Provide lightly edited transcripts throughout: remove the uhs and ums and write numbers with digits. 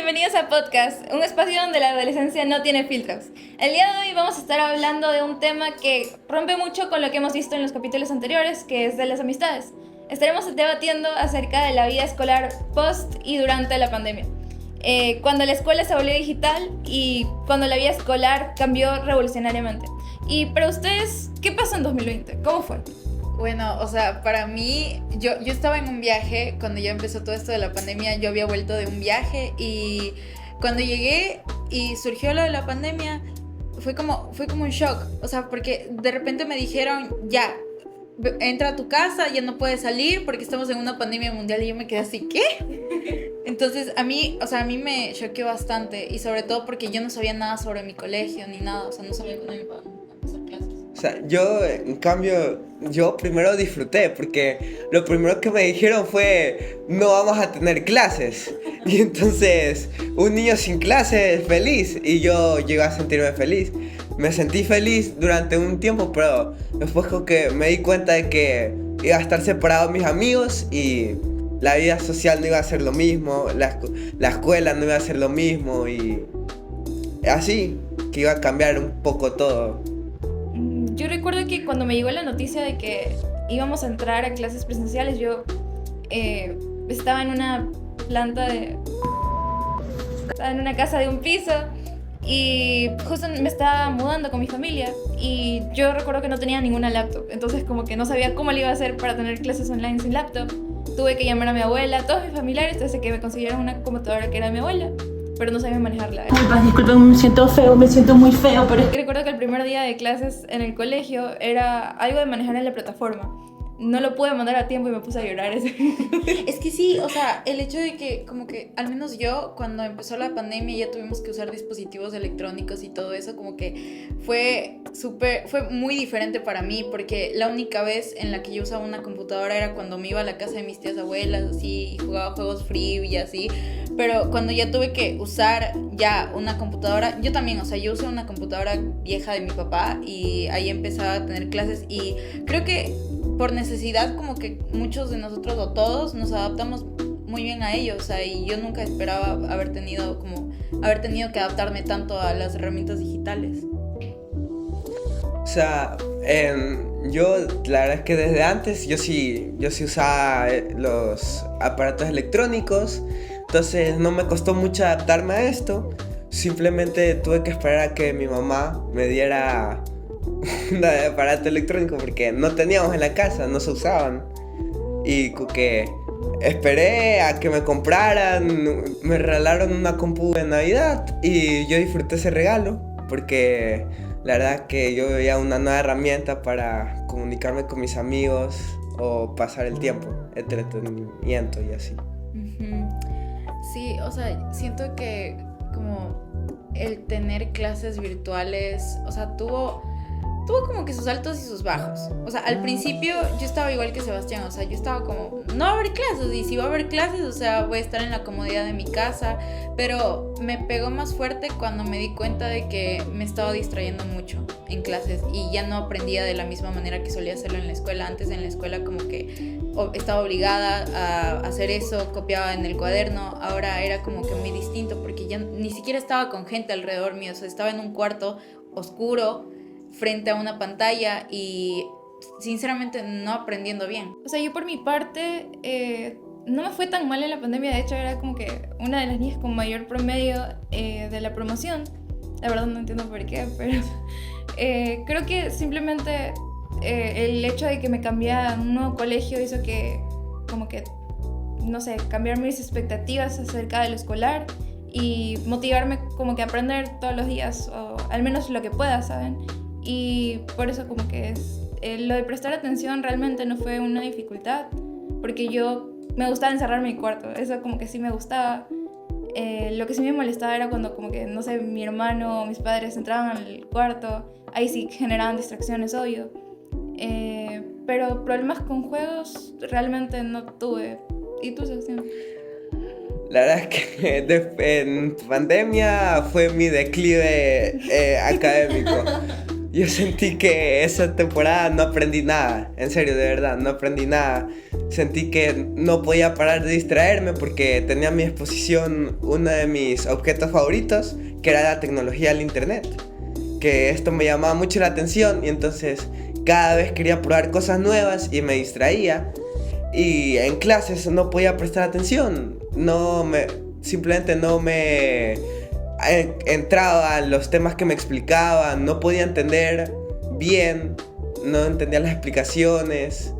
bienvenidos a Podcast, un espacio donde la adolescencia no tiene filtros. El día de hoy vamos a estar hablando de un tema que rompe mucho con lo que hemos visto en los capítulos anteriores, que es de las amistades. Estaremos debatiendo acerca de la vida escolar post y durante la pandemia. Cuando la escuela se volvió digital y cuando la vida escolar cambió revolucionariamente. Y para ustedes, ¿qué pasó en 2020? ¿Cómo fue? Bueno, o sea, para mí, yo estaba en un viaje cuando ya empezó todo esto de la pandemia. Yo había vuelto de un viaje y cuando llegué y surgió lo de la pandemia, fue como un shock. O sea, porque de repente me dijeron, ya, entra a tu casa, ya no puedes salir porque estamos en una pandemia mundial. Y yo me quedé así, ¿qué? Entonces, a mí me choqueó bastante. Y sobre todo porque yo no sabía nada sobre mi colegio ni nada. O sea, no sabía cuándo iba a empezar clases. O sea, yo, en cambio, yo primero disfruté porque lo primero que me dijeron fue no vamos a tener clases. Y entonces, un niño sin clases feliz y yo llegué a sentirme feliz. Me sentí feliz durante un tiempo, pero después como que me di cuenta de que iba a estar separado de mis amigos y la vida social no iba a ser lo mismo, la escuela no iba a ser lo mismo y así, que iba a cambiar un poco todo. Yo recuerdo que cuando me llegó la noticia de que íbamos a entrar a clases presenciales, yo estaba en una estaba en una casa de un piso y justo me estaba mudando con mi familia y yo recuerdo que no tenía ninguna laptop, entonces como que no sabía cómo le iba a hacer para tener clases online sin laptop. Tuve que llamar a mi abuela, todos mis familiares, desde que me consiguieron una computadora que era de mi abuela, pero no sabía manejarla. Disculpen, me siento feo, me siento muy feo, pero es que... Recuerdo que el primer día de clases en el colegio era algo de manejar en la plataforma. No lo pude mandar a tiempo y me puse a llorar. Es que sí, o sea, el hecho de que como que, al menos yo, cuando empezó la pandemia ya tuvimos que usar dispositivos electrónicos y todo eso, como que fue muy diferente para mí, porque la única vez en la que yo usaba una computadora era cuando me iba a la casa de mis tías abuelas, así, y jugaba juegos free y así, pero cuando ya tuve que usar ya una computadora, yo también, o sea, yo usé una computadora vieja de mi papá y ahí empezaba a tener clases y creo que por necesidad como que muchos de nosotros o todos nos adaptamos muy bien a ello, o sea, y yo nunca esperaba haber tenido que adaptarme tanto a las herramientas digitales. O sea, yo la verdad es que desde antes yo sí usaba los aparatos electrónicos, entonces no me costó mucho adaptarme a esto, simplemente tuve que esperar a que mi mamá me diera un aparato electrónico porque no teníamos en la casa, no se usaban y que esperé a que me compraran, me regalaron una compu de Navidad y yo disfruté ese regalo porque la verdad que yo veía una nueva herramienta para comunicarme con mis amigos o pasar el tiempo, entretenimiento y así. Sí, o sea, siento que como el tener clases virtuales, o sea, tuvo como que sus altos y sus bajos. O sea, al principio yo estaba igual que Sebastián, o sea, yo estaba como, no va a haber clases, y si va a haber clases, o sea, voy a estar en la comodidad de mi casa, pero me pegó más fuerte cuando me di cuenta de que me estaba distrayendo mucho en clases y ya no aprendía de la misma manera que solía hacerlo en la escuela. Antes en la escuela como que estaba obligada a hacer eso, copiaba en el cuaderno, ahora era como que muy distinto porque ya ni siquiera estaba con gente alrededor mío, o sea, estaba en un cuarto oscuro frente a una pantalla y sinceramente no aprendiendo bien. O sea, yo por mi parte no me fue tan mal en la pandemia, de hecho era como que una de las niñas con mayor promedio de la promoción. La verdad no entiendo por qué, pero creo que simplemente el hecho de que me cambié a un nuevo colegio hizo que, como que, no sé, cambiar mis expectativas acerca de lo escolar y motivarme como que a aprender todos los días, o al menos lo que pueda, ¿saben? Y por eso como que lo de prestar atención realmente no fue una dificultad, porque yo me gustaba encerrarme en mi cuarto, eso como que sí me gustaba. Lo que sí me molestaba era cuando como que, no sé, mi hermano o mis padres entraban al cuarto, ahí sí generaban distracciones, obvio. Pero problemas con juegos realmente no tuve. ¿Y tú, Sebastián? La verdad es que en pandemia fue mi declive académico. yo sentí que esa temporada no aprendí nada, en serio, de verdad, no aprendí nada. Sentí que no podía parar de distraerme porque tenía a mi exposición uno de mis objetos favoritos, que era la tecnología del internet. Que esto me llamaba mucho la atención y entonces cada vez quería probar cosas nuevas y me distraía. Y en clases no podía prestar atención, simplemente no me entraba en los temas que me explicaban, no podía entender bien, no entendía las explicaciones,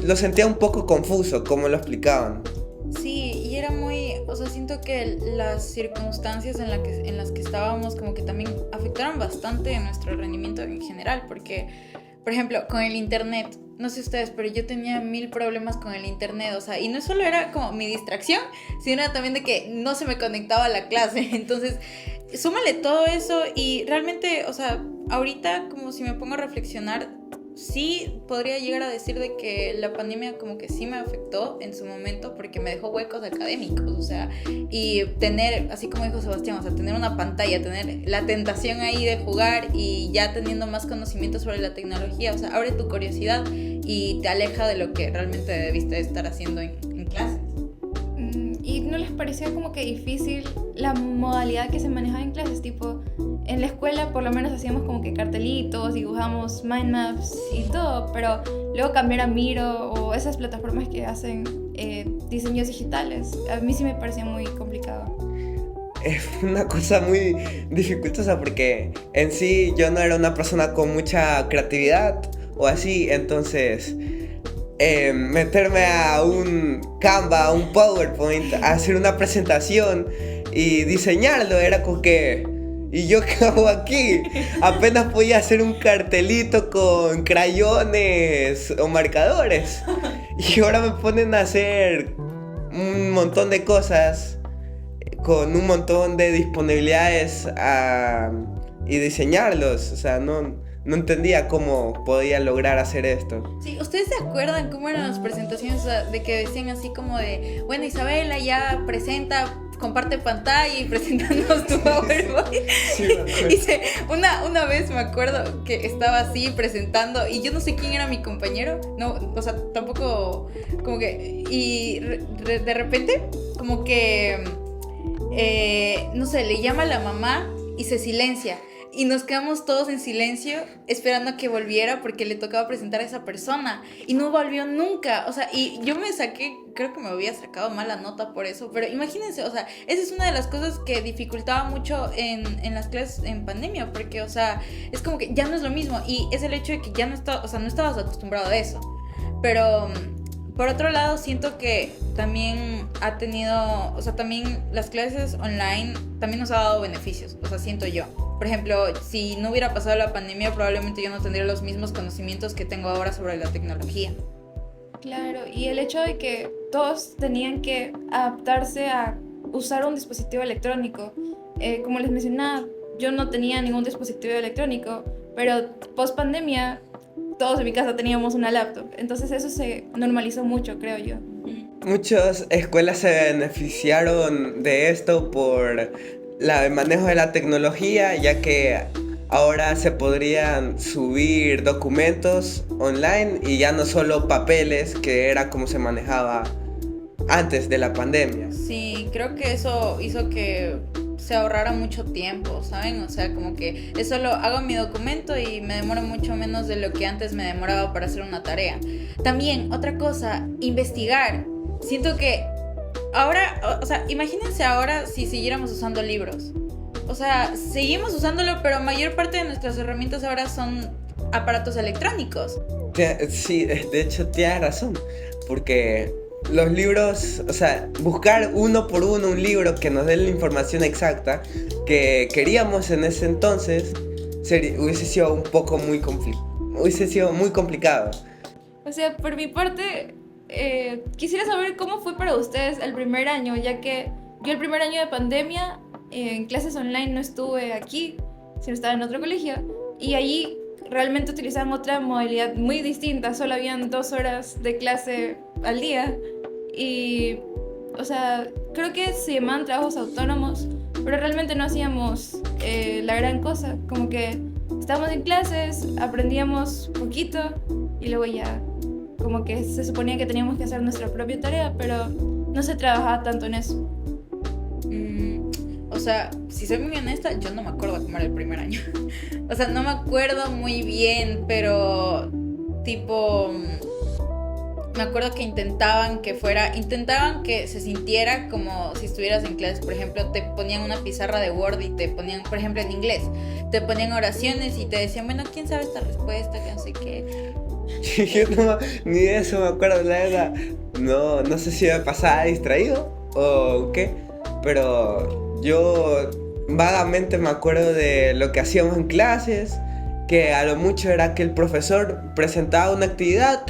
lo sentía un poco confuso como lo explicaban. Sí, y era muy, o sea, siento que las circunstancias en las que estábamos como que también afectaron bastante nuestro rendimiento en general, porque, por ejemplo, con el internet, no sé ustedes, pero yo tenía 1000 problemas con el internet, o sea, y no solo era como mi distracción, sino era también de que no se me conectaba a la clase, entonces, súmale todo eso y realmente, o sea, ahorita como si me pongo a reflexionar, sí podría llegar a decir de que la pandemia como que sí me afectó en su momento porque me dejó huecos académicos, o sea, y tener, así como dijo Sebastián, o sea, tener una pantalla, tener la tentación ahí de jugar y ya teniendo más conocimiento sobre la tecnología, o sea, abre tu curiosidad y te aleja de lo que realmente debiste estar haciendo en clases. ¿Y no les parecía como que difícil la modalidad que se manejaba en clases? Tipo, en la escuela por lo menos hacíamos como que cartelitos, dibujamos mind maps y todo, pero luego cambiar a Miro o esas plataformas que hacen diseños digitales, a mí sí me parecía muy complicado. Es una cosa muy dificultosa porque en sí yo no era una persona con mucha creatividad o así, entonces meterme a un Canva, a un PowerPoint, a hacer una presentación y diseñarlo era como que... ¿Y yo qué hago aquí? Apenas podía hacer un cartelito con crayones o marcadores. Y ahora me ponen a hacer un montón de cosas con un montón de disponibilidades y diseñarlos. O sea, no entendía cómo podía lograr hacer esto. Sí, ¿ustedes se acuerdan cómo eran las presentaciones? O sea, de que decían así como de, bueno, Isabela ya presenta, comparte pantalla y preséntanos tu PowerPoint. Sí, me acuerdo. Una vez me acuerdo que estaba así presentando y yo no sé quién era mi compañero, no, o sea, tampoco como que, y de repente como que, no sé, le llama a la mamá y se silencia. Y nos quedamos todos en silencio esperando a que volviera porque le tocaba presentar a esa persona. Y no volvió nunca. O sea, y yo me saqué, creo que me había sacado mala nota por eso. Pero imagínense, o sea, esa es una de las cosas que dificultaba mucho en las clases en pandemia. Porque, o sea, es como que ya no es lo mismo. Y es el hecho de que ya no estabas acostumbrado a eso. Pero... por otro lado, siento que también ha tenido, o sea, también las clases online también nos ha dado beneficios, o sea, siento yo. Por ejemplo, si no hubiera pasado la pandemia, probablemente yo no tendría los mismos conocimientos que tengo ahora sobre la tecnología. Claro, y el hecho de que todos tenían que adaptarse a usar un dispositivo electrónico. Como les mencionaba, yo no tenía ningún dispositivo electrónico, pero post pandemia todos en mi casa teníamos una laptop, entonces eso se normalizó mucho, creo yo. Muchas escuelas se beneficiaron de esto por el manejo de la tecnología, ya que ahora se podrían subir documentos online y ya no solo papeles, que era como se manejaba antes de la pandemia. Sí, creo que eso hizo que se ahorrara mucho tiempo, ¿saben? O sea, como que eso lo hago mi documento y me demoro mucho menos de lo que antes me demoraba para hacer una tarea. También, otra cosa, investigar. Siento que ahora, o sea, imagínense ahora si siguiéramos usando libros. O sea, seguimos usándolo, pero mayor parte de nuestras herramientas ahora son aparatos electrónicos. Sí, de hecho tienes razón, porque los libros, o sea, buscar uno por uno un libro que nos dé la información exacta que queríamos en ese entonces hubiese sido un poco muy complicado. O sea, por mi parte, quisiera saber cómo fue para ustedes el primer año, ya que yo el primer año de pandemia en clases online no estuve aquí, sino estaba en otro colegio, y allí realmente utilizaban otra modalidad muy distinta, solo habían 2 horas de clase al día. Y, o sea, creo que se llamaban trabajos autónomos, pero realmente no hacíamos la gran cosa, como que estábamos en clases, aprendíamos poquito y luego ya como que se suponía que teníamos que hacer nuestra propia tarea, pero no se trabajaba tanto en eso. O sea, si soy muy honesta, yo no me acuerdo cómo era el primer año. O sea, no me acuerdo muy bien, pero tipo, me acuerdo que intentaban que se sintiera como si estuvieras en clases. Por ejemplo, te ponían una pizarra de Word y te ponían, por ejemplo, en inglés, te ponían oraciones y te decían, bueno, ¿quién sabe esta respuesta? Que no sé qué. Yo no, ni de eso me acuerdo, la verdad. No sé si me pasaba distraído o qué, pero yo vagamente me acuerdo de lo que hacíamos en clases, que a lo mucho era que el profesor presentaba una actividad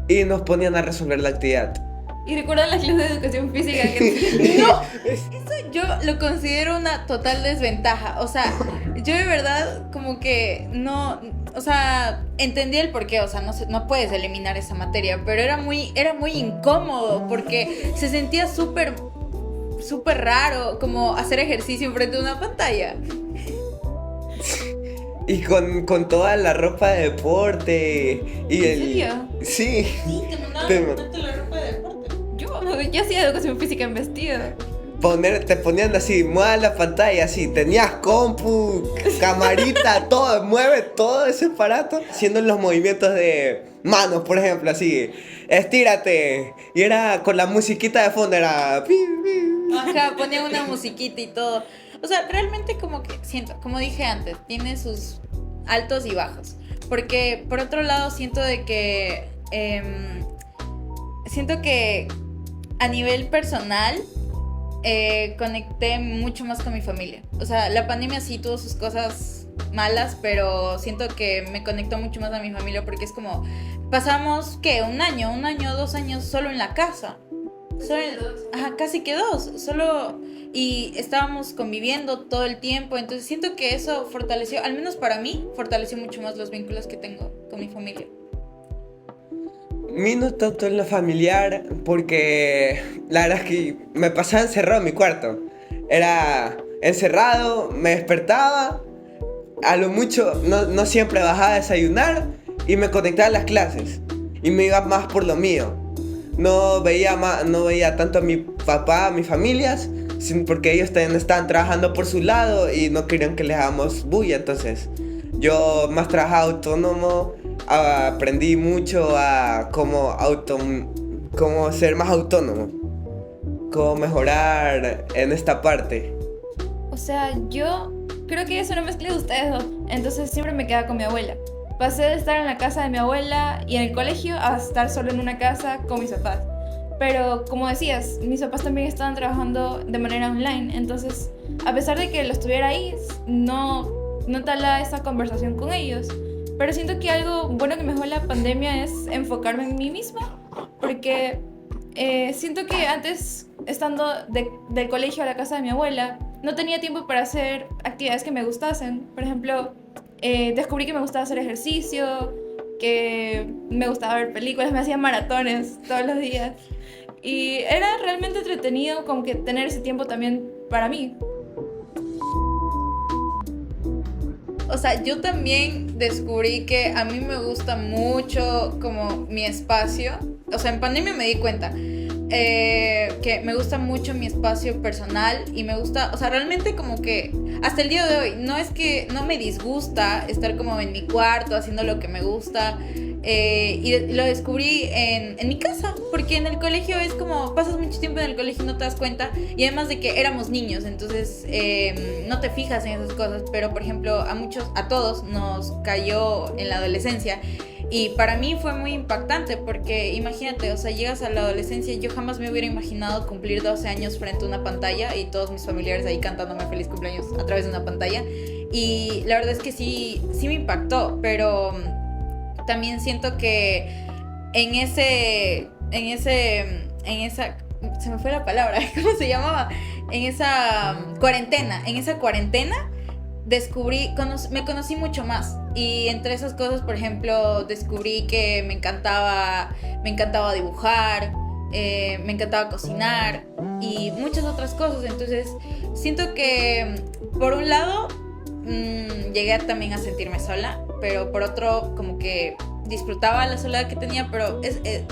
y nos ponían a resolver la actividad. ¿Y recuerdan las clases de educación física? Que... No, eso yo lo considero una total desventaja. O sea, yo de verdad como que no, o sea, entendí el porqué. O sea, no puedes eliminar esa materia, pero era muy incómodo porque se sentía súper raro como hacer ejercicio frente a una pantalla. Y con toda la ropa de deporte y ¿En serio? Sí. Sí, te mandaban ponerte la ropa de deporte. Yo hacía educación física en vestido. Te ponían así, mueva la pantalla así, tenías compu, camarita, todo, mueve todo ese aparato, haciendo los movimientos de manos, por ejemplo, así, estírate, y era con la musiquita de fondo, era... Ajá, ponían una musiquita y todo. O sea, realmente como que siento, como dije antes, tiene sus altos y bajos. Porque por otro lado siento de que a nivel personal conecté mucho más con mi familia. O sea, la pandemia sí tuvo sus cosas malas, pero siento que me conectó mucho más a mi familia porque es como pasamos, ¿qué? Un año, 2 años solo en la casa. Ajá, casi que 2, solo, y estábamos conviviendo todo el tiempo, entonces siento que eso fortaleció, al menos para mí, fortaleció mucho más los vínculos que tengo con mi familia. Mi no tanto en lo familiar, porque la verdad es que me pasaba encerrado en mi cuarto. Era encerrado, me despertaba, a lo mucho no siempre bajaba a desayunar y me conectaba a las clases. Y me iba más por lo mío. No veía tanto a mi papá, a mis familias, porque ellos también estaban trabajando por su lado y no querían que les hagamos bulla. Entonces yo más trabajaba autónomo, aprendí mucho a cómo ser más autónomo, cómo mejorar en esta parte. O sea, yo creo que es una mezcla de ustedes dos. Entonces siempre me quedaba con mi abuela. Pasé de estar en la casa de mi abuela y en el colegio a estar solo en una casa con mis papás. Pero como decías, mis papás también estaban trabajando de manera online. Entonces, a pesar de que lo estuviera ahí, no tablaba esa conversación con ellos. Pero siento que algo bueno que me dejó la pandemia es enfocarme en mí misma. Porque siento que antes, estando del colegio a la casa de mi abuela, no tenía tiempo para hacer actividades que me gustasen. Por ejemplo, descubrí que me gustaba hacer ejercicio, que me gustaba ver películas, me hacía maratones todos los días. Y era realmente entretenido como que tener ese tiempo también para mí. O sea, yo también descubrí que a mí me gusta mucho como mi espacio. O sea, en pandemia me di cuenta que me gusta mucho mi espacio personal y me gusta, o sea, realmente como que hasta el día de hoy no es que no me disgusta estar como en mi cuarto haciendo lo que me gusta, y lo descubrí en mi casa, porque en el colegio es como pasas mucho tiempo en el colegio y no te das cuenta, y además de que éramos niños, entonces no te fijas en esas cosas, pero por ejemplo a todos nos cayó en la adolescencia. Y para mí fue muy impactante porque imagínate, o sea, llegas a la adolescencia y yo jamás me hubiera imaginado cumplir 12 años frente a una pantalla y todos mis familiares ahí cantándome feliz cumpleaños a través de una pantalla. Y la verdad es que sí me impactó, pero también siento que en esa, se me fue la palabra, ¿cómo se llamaba? En esa cuarentena, me conocí mucho más, y entre esas cosas, por ejemplo, descubrí que me encantaba dibujar, me encantaba cocinar y muchas otras cosas. Entonces siento que por un lado llegué también a sentirme sola, pero por otro como que disfrutaba la soledad que tenía, pero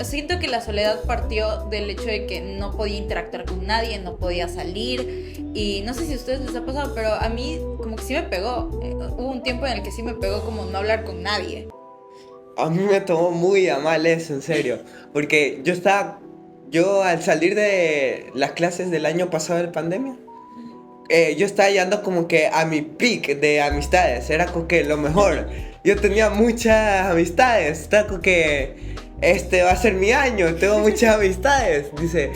siento que la soledad partió del hecho de que no podía interactuar con nadie, no podía salir, y no sé si a ustedes les ha pasado, pero a mí como que sí me pegó. Hubo un tiempo en el que sí me pegó como no hablar con nadie. A mí me tomó muy a mal eso, en serio. Porque yo al salir de las clases del año pasado de pandemia, yo estaba llegando como que a mi peak de amistades, era como que lo mejor. Yo tenía muchas amistades, estaba como que este va a ser mi año, tengo muchas amistades. Dice,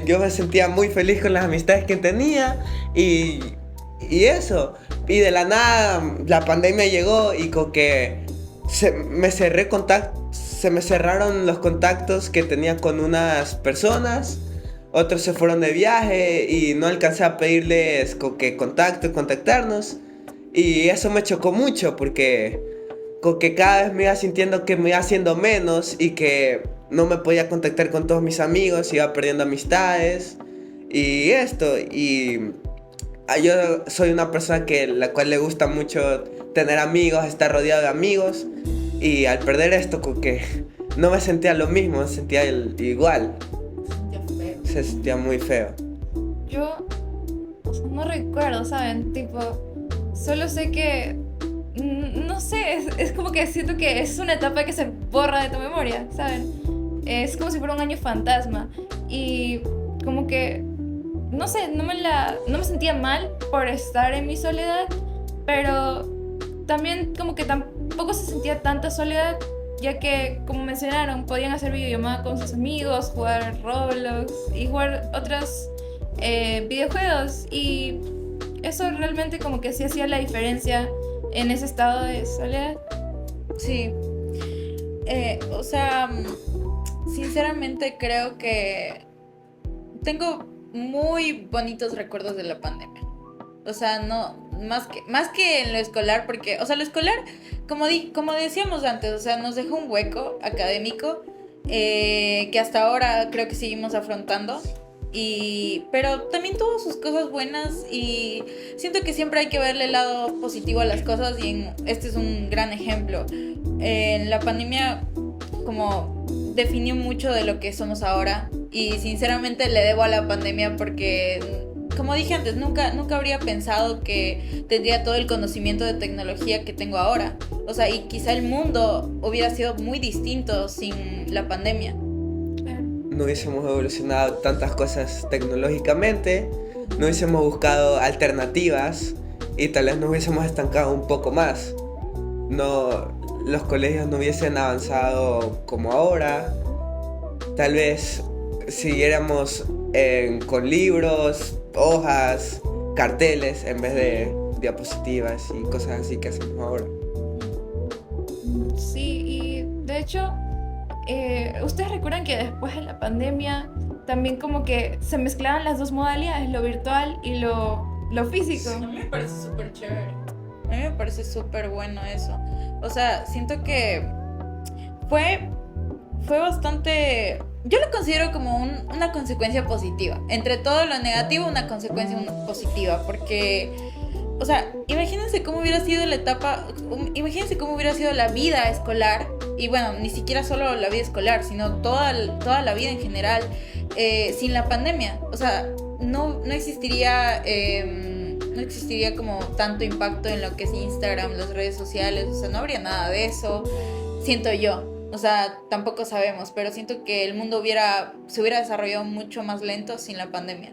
yo me sentía muy feliz con las amistades que tenía y y de la nada la pandemia llegó y como que se me cerraron los contactos que tenía con unas personas. Otros se fueron de viaje y no alcancé a pedirles contactarnos. Y eso me chocó mucho porque cada vez me iba sintiendo que me iba haciendo menos y que no me podía contactar con todos mis amigos, iba perdiendo amistades y yo soy una persona la cual le gusta mucho tener amigos, estar rodeado de amigos, y al perder esto como que no me sentía lo mismo, me sentía igual. Se sentía muy feo. Yo no recuerdo, ¿saben? Tipo, solo sé que... No sé, es como que siento que es una etapa que se borra de tu memoria, ¿saben? Es como si fuera un año fantasma. Y como que... No sé, no me sentía mal por estar en mi soledad, pero también como que tampoco se sentía tanta soledad, ya que, como mencionaron, podían hacer videollamada con sus amigos, jugar Roblox y jugar otros videojuegos, y eso realmente como que sí hacía la diferencia en ese estado de soledad. Sí. O sea, sinceramente creo que tengo muy bonitos recuerdos de la pandemia. O sea, no, más que en lo escolar, porque, o sea, lo escolar, como decíamos antes, o sea, nos dejó un hueco académico que hasta ahora creo que seguimos afrontando. Pero también tuvo sus cosas buenas, y siento que siempre hay que verle el lado positivo a las cosas, y este es un gran ejemplo. La pandemia como definió mucho de lo que somos ahora, y sinceramente le debo a la pandemia porque, como dije antes, nunca habría pensado que tendría todo el conocimiento de tecnología que tengo ahora. O sea, y quizá el mundo hubiera sido muy distinto sin la pandemia. No hubiésemos evolucionado tantas cosas tecnológicamente, no hubiésemos buscado alternativas y tal vez nos hubiésemos estancado un poco más. Los colegios no hubiesen avanzado como ahora. Tal vez siguiéramos con libros, hojas, carteles en vez de diapositivas y cosas así que hacemos ahora. Sí, y de hecho, ¿ustedes recuerdan que después de la pandemia también como que se mezclaban las dos modalidades, lo virtual y lo físico? A mí me parece súper chévere. A mí me parece súper bueno eso. O sea, siento que fue bastante... Yo lo considero como una consecuencia positiva. Entre todo lo negativo, una consecuencia positiva. Porque, o sea, imagínense cómo hubiera sido imagínense cómo hubiera sido la vida escolar. Y bueno, ni siquiera solo la vida escolar, sino toda la vida en general, sin la pandemia. O sea, no existiría como tanto impacto en lo que es Instagram, las redes sociales. O sea, no habría nada de eso, siento yo. O sea, tampoco sabemos, pero siento que el mundo se hubiera desarrollado mucho más lento sin la pandemia.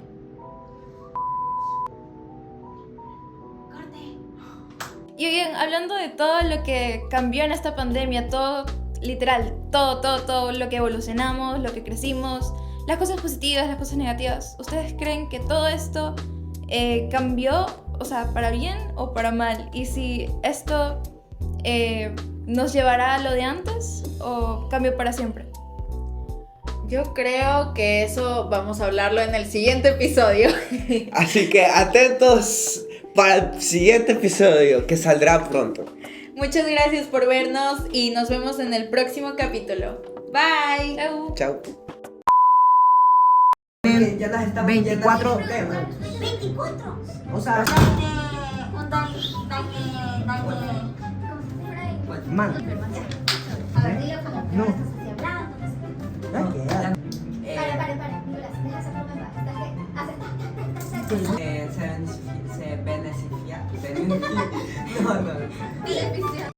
Y bien, hablando de todo lo que cambió en esta pandemia, todo, literal, todo lo que evolucionamos, lo que crecimos, las cosas positivas, las cosas negativas, ¿ustedes creen que todo esto cambió, o sea, para bien o para mal? Y si esto nos llevará a lo de antes o cambió para siempre. Yo creo que eso vamos a hablarlo en el siguiente episodio. Así que atentos para el siguiente episodio que saldrá pronto. Muchas gracias por vernos y nos vemos en el próximo capítulo. Bye. Chau. Chao. tienen ya las estamos 24 llenando de temas. 24. O sea, man. A ver, dilo como que No. estás así hablando, no sé qué. ya queda. Pare, Nicolás, deja esa broma en paz. Estás que hace. Se beneficia. No, no. Beneficia.